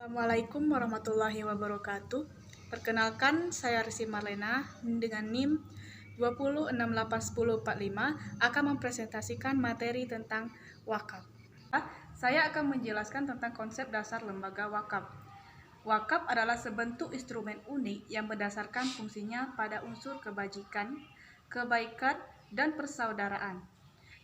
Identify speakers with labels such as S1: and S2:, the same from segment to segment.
S1: Assalamualaikum warahmatullahi wabarakatuh. Perkenalkan, saya Risi Marlena dengan NIM 2068145 akan mempresentasikan materi tentang wakaf. Saya akan menjelaskan tentang konsep dasar lembaga wakaf. Wakaf adalah sebentuk instrumen unik yang berdasarkan fungsinya pada unsur kebajikan, kebaikan, dan persaudaraan.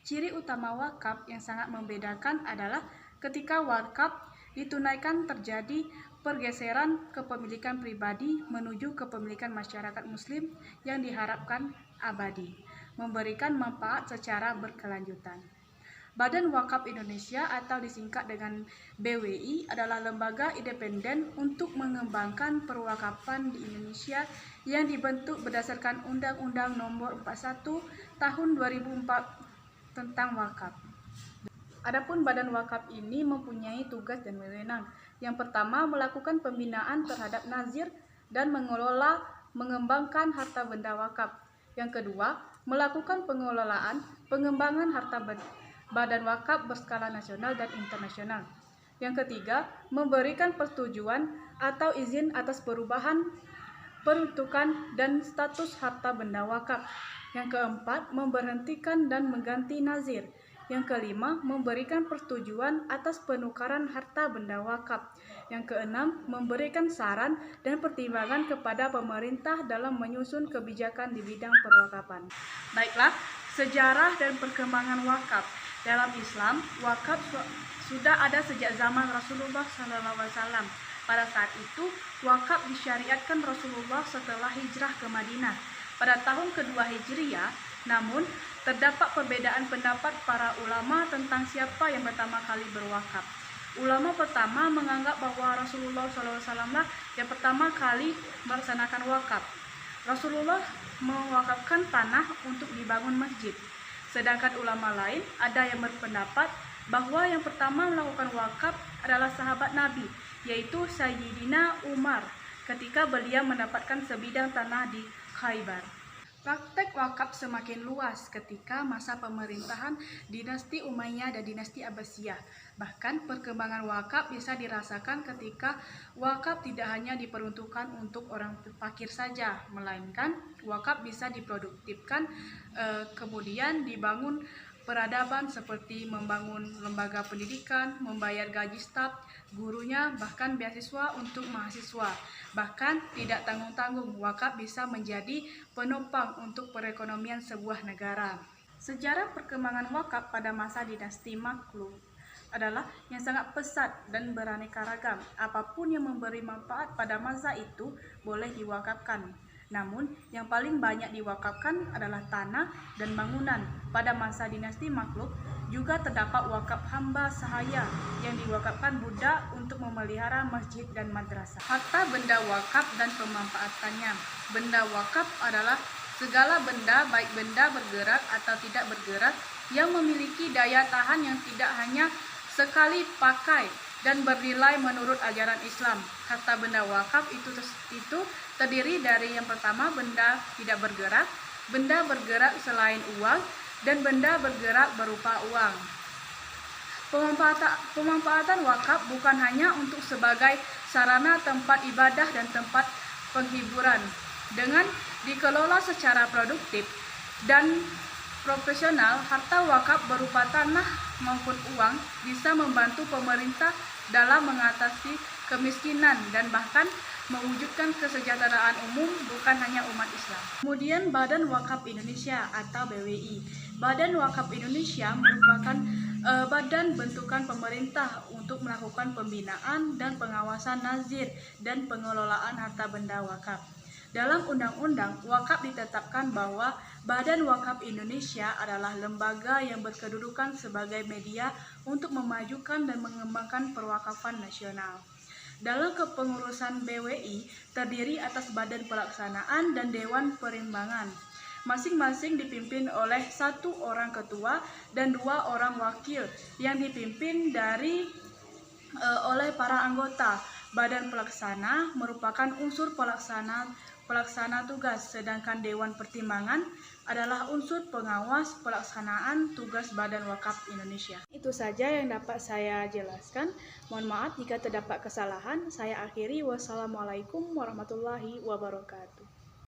S1: Ciri utama wakaf yang sangat membedakan adalah ketika wakaf ditunaikan terjadi pergeseran kepemilikan pribadi menuju kepemilikan masyarakat muslim yang diharapkan abadi, memberikan manfaat secara berkelanjutan. Badan Wakaf Indonesia atau disingkat dengan BWI adalah lembaga independen untuk mengembangkan perwakafan di Indonesia yang dibentuk berdasarkan Undang-Undang Nomor 41 Tahun 2004 tentang wakaf. Adapun Badan Wakaf ini mempunyai tugas dan wewenang. Yang pertama, melakukan pembinaan terhadap nazir dan mengelola mengembangkan harta benda wakaf. Yang kedua, melakukan pengelolaan pengembangan harta Badan Wakaf berskala nasional dan internasional. Yang ketiga, memberikan persetujuan atau izin atas perubahan peruntukan dan status harta benda wakaf. Yang keempat, memberhentikan dan mengganti nazir. Yang kelima, memberikan persetujuan atas penukaran harta benda wakaf. Yang keenam, memberikan saran dan pertimbangan kepada pemerintah dalam menyusun kebijakan di bidang perwakafan. Baiklah, sejarah dan perkembangan wakaf. Dalam Islam, wakaf sudah ada sejak zaman Rasulullah SAW. Pada saat itu, wakaf disyariatkan Rasulullah setelah hijrah ke Madinah pada tahun kedua Hijriah. Namun, terdapat perbedaan pendapat para ulama tentang siapa yang pertama kali berwakaf. Ulama pertama menganggap bahwa Rasulullah SAW lah yang pertama kali melaksanakan wakaf. Rasulullah mewakafkan tanah untuk dibangun masjid. Sedangkan ulama lain ada yang berpendapat bahwa yang pertama melakukan wakaf adalah sahabat Nabi, yaitu Sayyidina Umar, ketika beliau mendapatkan sebidang tanah di Khaybar. Praktek wakaf semakin luas ketika masa pemerintahan dinasti Umayyah dan dinasti Abbasiyah. Bahkan perkembangan wakaf bisa dirasakan ketika wakaf tidak hanya diperuntukkan untuk orang fakir saja, melainkan wakaf bisa diproduktifkan, kemudian dibangun peradaban seperti membangun lembaga pendidikan, membayar gaji staf, gurunya, bahkan beasiswa untuk mahasiswa. Bahkan tidak tanggung-tanggung, wakaf bisa menjadi penopang untuk perekonomian sebuah negara. Sejarah perkembangan wakaf pada masa dinasti Makhluk adalah yang sangat pesat dan beraneka ragam. Apapun yang memberi manfaat pada masa itu boleh diwakafkan. Namun, yang paling banyak diwakafkan adalah tanah dan bangunan. Pada masa dinasti Makhluk, juga terdapat wakaf hamba sahaya yang diwakafkan budak untuk memelihara masjid dan madrasah. Harta benda wakaf dan pemanfaatannya. Benda wakaf adalah segala benda, baik benda bergerak atau tidak bergerak, yang memiliki daya tahan yang tidak hanya sekali pakai dan bernilai menurut ajaran Islam. Harta benda wakaf itu terdiri dari yang pertama benda tidak bergerak, benda bergerak selain uang, dan benda bergerak berupa uang. Pemanfaatan wakaf bukan hanya untuk sebagai sarana tempat ibadah dan tempat penghiburan. Dengan dikelola secara produktif dan profesional, harta wakaf berupa tanah maupun uang bisa membantu pemerintah dalam mengatasi kemiskinan dan bahkan mewujudkan kesejahteraan umum bukan hanya umat Islam. Kemudian Badan Wakaf Indonesia atau BWI. Badan Wakaf Indonesia merupakan badan bentukan pemerintah untuk melakukan pembinaan dan pengawasan nazir dan pengelolaan harta benda wakaf. Dalam Undang-Undang Wakaf ditetapkan bahwa Badan Wakaf Indonesia adalah lembaga yang berkedudukan sebagai media untuk memajukan dan mengembangkan perwakafan nasional. Dalam kepengurusan BWI terdiri atas Badan Pelaksanaan dan Dewan Perimbangan. Masing-masing dipimpin oleh satu orang ketua dan 2 orang wakil yang dipimpin oleh para anggota. Badan Pelaksana merupakan unsur pelaksana pelaksana tugas, sedangkan Dewan Pertimbangan adalah unsur pengawas pelaksanaan tugas Badan Wakaf Indonesia. Itu saja yang dapat saya jelaskan. Mohon maaf jika terdapat kesalahan. Saya akhiri. Wassalamualaikum warahmatullahi wabarakatuh.